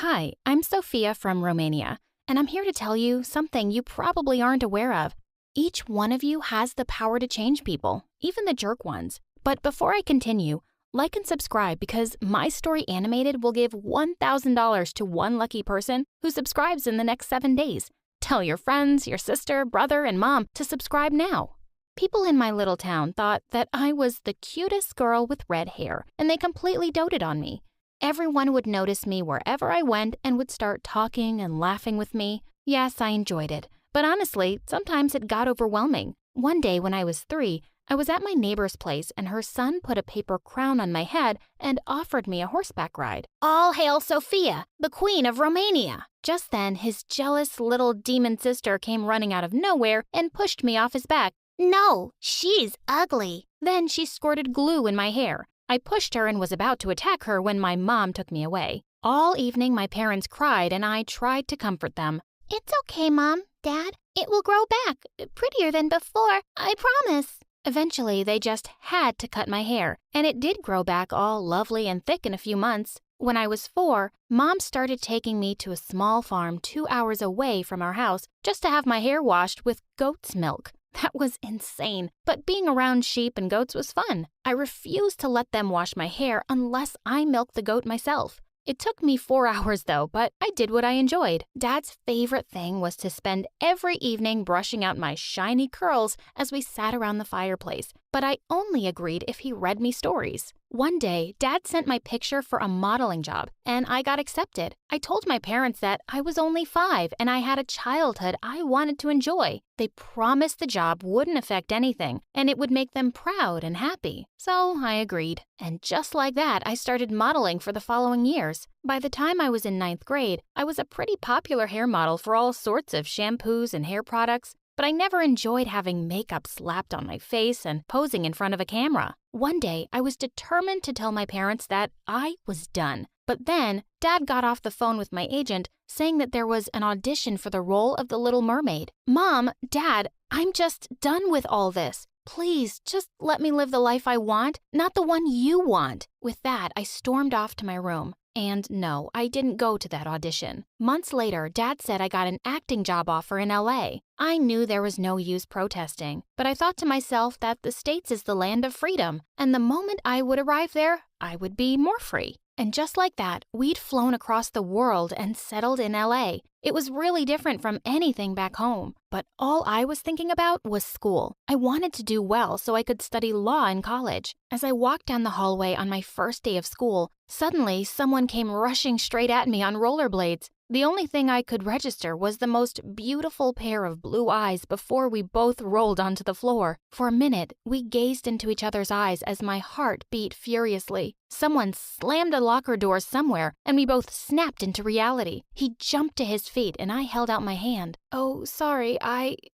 Hi, I'm Sophia from Romania, and I'm here to tell you something you probably aren't aware of. Each one of you has the power to change people, even the jerk ones. But before I continue, like and subscribe because My Story Animated will give $1,000 to one lucky person who subscribes in the next 7 days. Tell your friends, your sister, brother, and mom to subscribe now. People in my little town thought that I was the cutest girl with red hair, and they completely doted on me. Everyone would notice me wherever I went and would start talking and laughing with me. Yes, I enjoyed it, but honestly, sometimes it got overwhelming. One day when I was 3, I was at my neighbor's place and her son put a paper crown on my head and offered me a horseback ride. All hail Sophia, the Queen of Romania! Just then, his jealous little demon sister came running out of nowhere and pushed me off his back. No, she's ugly. Then she squirted glue in my hair. I pushed her and was about to attack her when my mom took me away. All evening my parents cried and I tried to comfort them. It's okay, Mom, Dad. It will grow back, prettier than before, I promise. Eventually, they just had to cut my hair, and it did grow back all lovely and thick in a few months. When I was 4, Mom started taking me to a small farm 2 hours away from our house just to have my hair washed with goat's milk. That was insane, but being around sheep and goats was fun. I refused to let them wash my hair unless I milked the goat myself. It took me 4 hours though, but I did what I enjoyed. Dad's favorite thing was to spend every evening brushing out my shiny curls as we sat around the fireplace, but I only agreed if he read me stories. One day, Dad sent my picture for a modeling job, and I got accepted. I told my parents that I was only 5 and I had a childhood I wanted to enjoy. They promised the job wouldn't affect anything, and it would make them proud and happy. So I agreed. And just like that, I started modeling for the following years. By the time I was in 9th grade, I was a pretty popular hair model for all sorts of shampoos and hair products. But I never enjoyed having makeup slapped on my face and posing in front of a camera. One day, I was determined to tell my parents that I was done. But then, Dad got off the phone with my agent, saying that there was an audition for the role of the Little Mermaid. Mom, Dad, I'm just done with all this. Please, just let me live the life I want, not the one you want. With that, I stormed off to my room. And no, I didn't go to that audition. Months later, Dad said I got an acting job offer in LA. I knew there was no use protesting, but I thought to myself that the States is the land of freedom, and the moment I would arrive there, I would be more free. And just like that, we'd flown across the world and settled in LA. It was really different from anything back home, but all I was thinking about was school. I wanted to do well so I could study law in college. As I walked down the hallway on my first day of school, suddenly someone came rushing straight at me on rollerblades. The only thing I could register was the most beautiful pair of blue eyes before we both rolled onto the floor. For a minute, we gazed into each other's eyes as my heart beat furiously. Someone slammed a locker door somewhere, and we both snapped into reality. He jumped to his feet, and I held out my hand. Oh, sorry,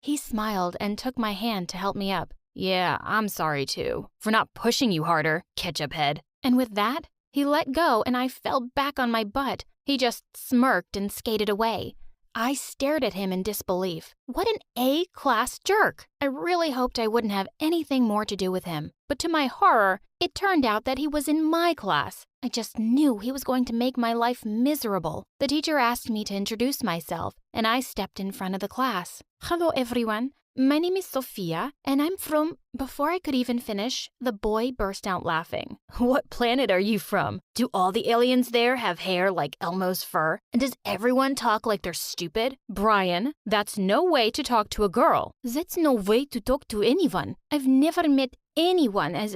He smiled and took my hand to help me up. Yeah, I'm sorry too, for not pushing you harder, ketchup head. And with that, he let go, and I fell back on my butt. He just smirked and skated away. I stared at him in disbelief. What an A-class jerk! I really hoped I wouldn't have anything more to do with him. But to my horror, it turned out that he was in my class. I just knew he was going to make my life miserable. The teacher asked me to introduce myself, and I stepped in front of the class. Hello, everyone. My name is Sophia, and I'm from... Before I could even finish, the boy burst out laughing. What planet are you from? Do all the aliens there have hair like Elmo's fur? And does everyone talk like they're stupid? Brian, that's no way to talk to a girl. That's no way to talk to anyone. I've never met anyone as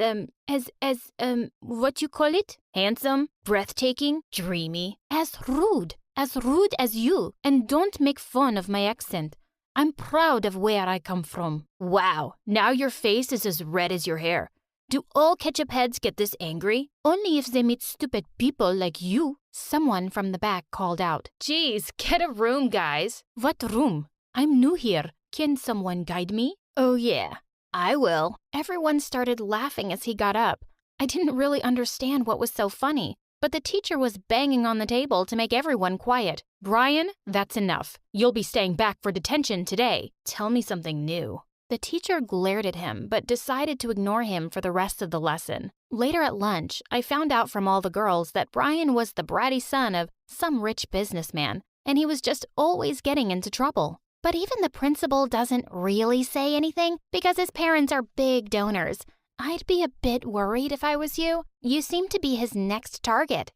what you call it? Handsome, breathtaking, dreamy, as rude as you. And don't make fun of my accent. I'm proud of where I come from. Wow, now your face is as red as your hair. Do all ketchup heads get this angry? Only if they meet stupid people like you. Someone from the back called out. Geez, get a room, guys. What room? I'm new here. Can someone guide me? Oh yeah, I will. Everyone started laughing as he got up. I didn't really understand what was so funny, but the teacher was banging on the table to make everyone quiet. Brian, that's enough. You'll be staying back for detention today. Tell me something new. The teacher glared at him but decided to ignore him for the rest of the lesson. Later at lunch, I found out from all the girls that Brian was the bratty son of some rich businessman, and he was just always getting into trouble. But even the principal doesn't really say anything because his parents are big donors. I'd be a bit worried if I was you. You seem to be his next target.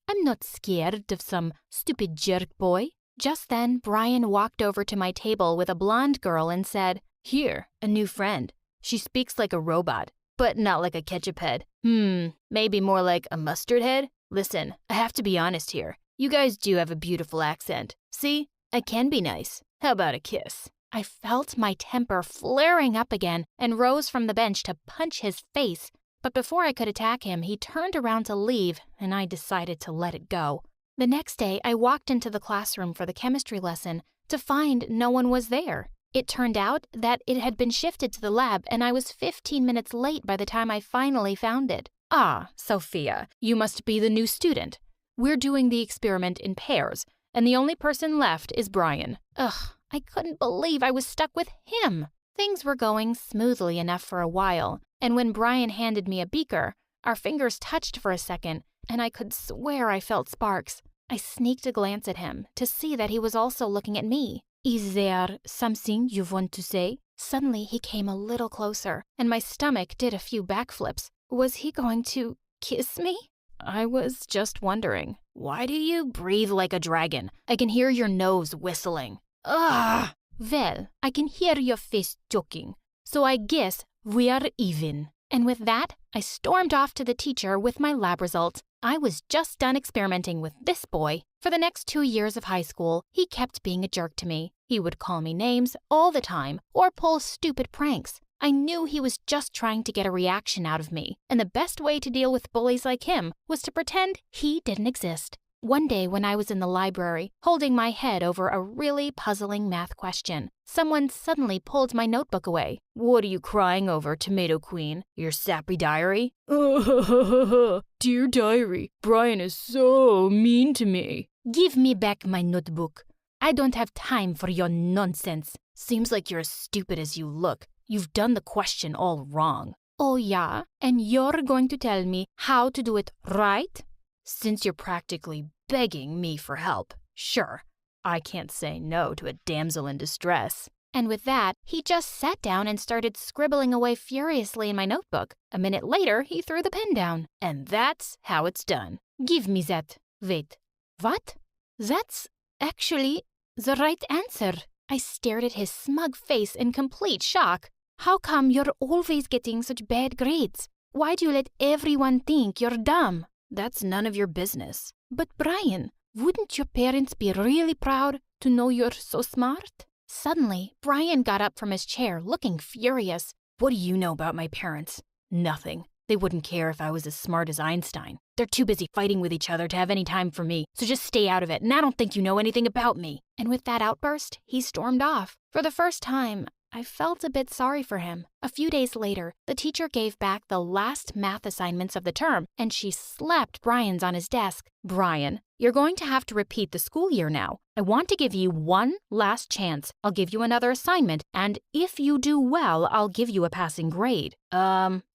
I'm not scared of some stupid jerk boy. Just then, Brian walked over to my table with a blonde girl and said, "Here, a new friend. She speaks like a robot, but not like a ketchup head. Maybe more like a mustard head? Listen, I have to be honest here. You guys do have a beautiful accent. See, I can be nice. How about a kiss?" I felt my temper flaring up again and rose from the bench to punch his face. But before I could attack him, he turned around to leave, and I decided to let it go. The next day, I walked into the classroom for the chemistry lesson to find no one was there. It turned out that it had been shifted to the lab, and I was 15 minutes late by the time I finally found it. "Ah, Sophia, you must be the new student. We're doing the experiment in pairs, and the only person left is Brian." Ugh, I couldn't believe I was stuck with him. Things were going smoothly enough for a while, and when Brian handed me a beaker, our fingers touched for a second, and I could swear I felt sparks. I sneaked a glance at him to see that he was also looking at me. "Is there something you want to say?" Suddenly he came a little closer, and my stomach did a few backflips. Was he going to kiss me? I was just wondering. "Why do you breathe like a dragon? I can hear your nose whistling." "Ugh!" "Well, I can hear your face choking, so I guess we are even." And with that, I stormed off to the teacher with my lab result. I was just done experimenting with this boy. For the next 2 years of high school, he kept being a jerk to me. He would call me names all the time or pull stupid pranks. I knew he was just trying to get a reaction out of me, and the best way to deal with bullies like him was to pretend he didn't exist. One day when I was in the library, holding my head over a really puzzling math question, someone suddenly pulled my notebook away. "What are you crying over, Tomato Queen? Your sappy diary?" "Dear diary, Brian is so mean to me." "Give me back my notebook. I don't have time for your nonsense." "Seems like you're as stupid as you look. You've done the question all wrong." "Oh yeah? And you're going to tell me how to do it right?" "Since you're practically begging me for help, sure. I can't say no to a damsel in distress." And with that, he just sat down and started scribbling away furiously in my notebook. A minute later, he threw the pen down. "And that's how it's done." "Give me that." "Wait, what?" "That's actually the right answer." I stared at his smug face in complete shock. "How come you're always getting such bad grades? Why do you let everyone think you're dumb?" "That's none of your business." "But Brian, wouldn't your parents be really proud to know you're so smart?" Suddenly, Brian got up from his chair, looking furious. "What do you know about my parents?" "Nothing. They wouldn't care if I was as smart as Einstein. They're too busy fighting with each other to have any time for me, so just stay out of it, and I don't think you know anything about me." And with that outburst, he stormed off. For the first time, I felt a bit sorry for him. A few days later, the teacher gave back the last math assignments of the term, and she slapped Brian's on his desk. "Brian, you're going to have to repeat the school year now. I want to give you one last chance. I'll give you another assignment, and if you do well, I'll give you a passing grade."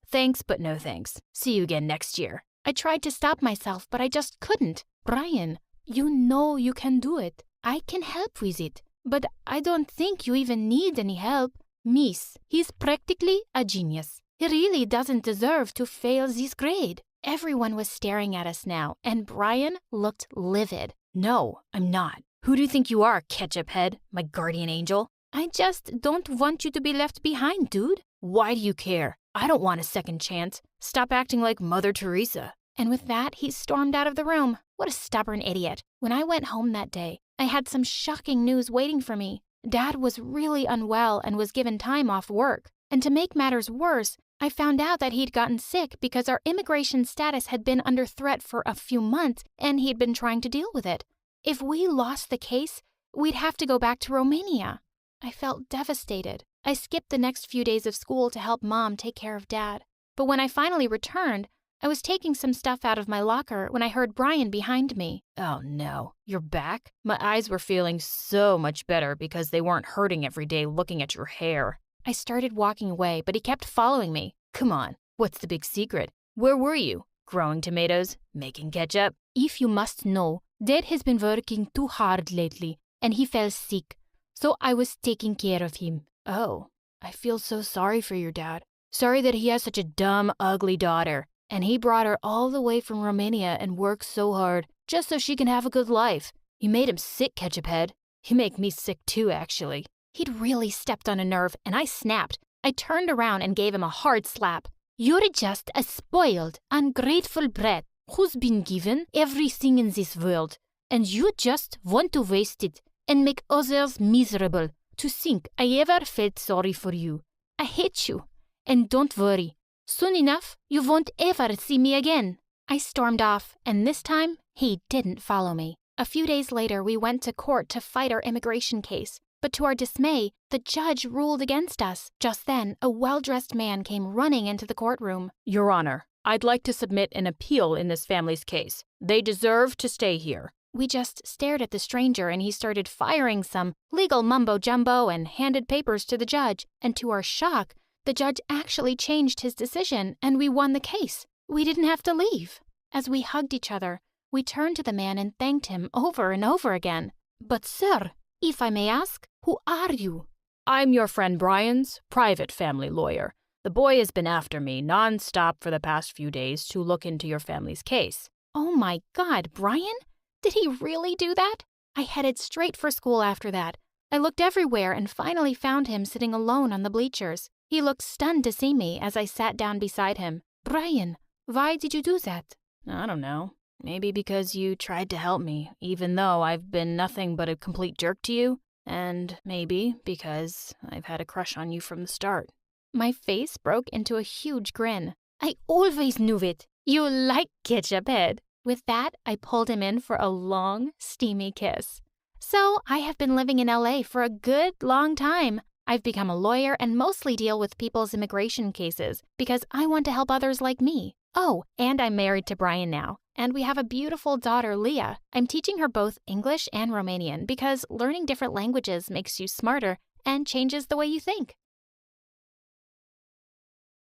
Thanks, but no thanks. See you again next year." I tried to stop myself, but I just couldn't. "Brian, you know you can do it. I can help with it. But I don't think you even need any help. Miss, he's practically a genius. He really doesn't deserve to fail this grade." Everyone was staring at us now, and Brian looked livid. "No, I'm not. Who do you think you are, ketchup head, my guardian angel?" "I just don't want you to be left behind, dude." "Why do you care? I don't want a second chance. Stop acting like Mother Teresa." And with that, he stormed out of the room. What a stubborn idiot. When I went home that day, I had some shocking news waiting for me. Dad was really unwell and was given time off work. And to make matters worse, I found out that he'd gotten sick because our immigration status had been under threat for a few months and he'd been trying to deal with it. If we lost the case, we'd have to go back to Romania. I felt devastated. I skipped the next few days of school to help Mom take care of Dad. But when I finally returned, I was taking some stuff out of my locker when I heard Brian behind me. "Oh no, you're back?" My eyes were feeling so much better because they weren't hurting every day looking at your hair. I started walking away, but he kept following me. Come on, what's the big secret? Where were you? Growing tomatoes? Making ketchup? If you must know, Dad has been working too hard lately, and he fell sick, so I was taking care of him. Oh, I feel so sorry for your dad. Sorry that he has such a dumb, ugly daughter, and he brought her all the way from Romania and worked so hard just so she can have a good life. You made him sick, Ketchup Head. You make me sick too, actually. He'd really stepped on a nerve, and I snapped. I turned around and gave him a hard slap. You're just a spoiled, ungrateful brat who's been given everything in this world, and you just want to waste it and make others miserable. To think I ever felt sorry for you. I hate you. And don't worry, soon enough you won't ever see me again. I stormed off, and this time he didn't follow me. A few days later, we went to court to fight our immigration case. But to our dismay, the judge ruled against us. Just then, a well-dressed man came running into the courtroom. Your Honor, I'd like to submit an appeal in this family's case. They deserve to stay here. We just stared at the stranger, and he started firing some legal mumbo-jumbo and handed papers to the judge. And to our shock, the judge actually changed his decision, and we won the case. We didn't have to leave. As we hugged each other, we turned to the man and thanked him over and over again. But sir, if I may ask, who are you? I'm your friend Brian's private family lawyer. The boy has been after me non-stop for the past few days to look into your family's case. Oh my God, Brian? Did he really do that? I headed straight for school after that. I looked everywhere and finally found him sitting alone on the bleachers. He looked stunned to see me as I sat down beside him. Brian, why did you do that? I don't know. Maybe because you tried to help me, even though I've been nothing but a complete jerk to you. And maybe because I've had a crush on you from the start. My face broke into a huge grin. I always knew it. You like Ketchup Head. With that, I pulled him in for a long, steamy kiss. So I have been living in LA for a good long time. I've become a lawyer and mostly deal with people's immigration cases because I want to help others like me. Oh, and I'm married to Brian now. And we have a beautiful daughter, Leah. I'm teaching her both English and Romanian because learning different languages makes you smarter and changes the way you think.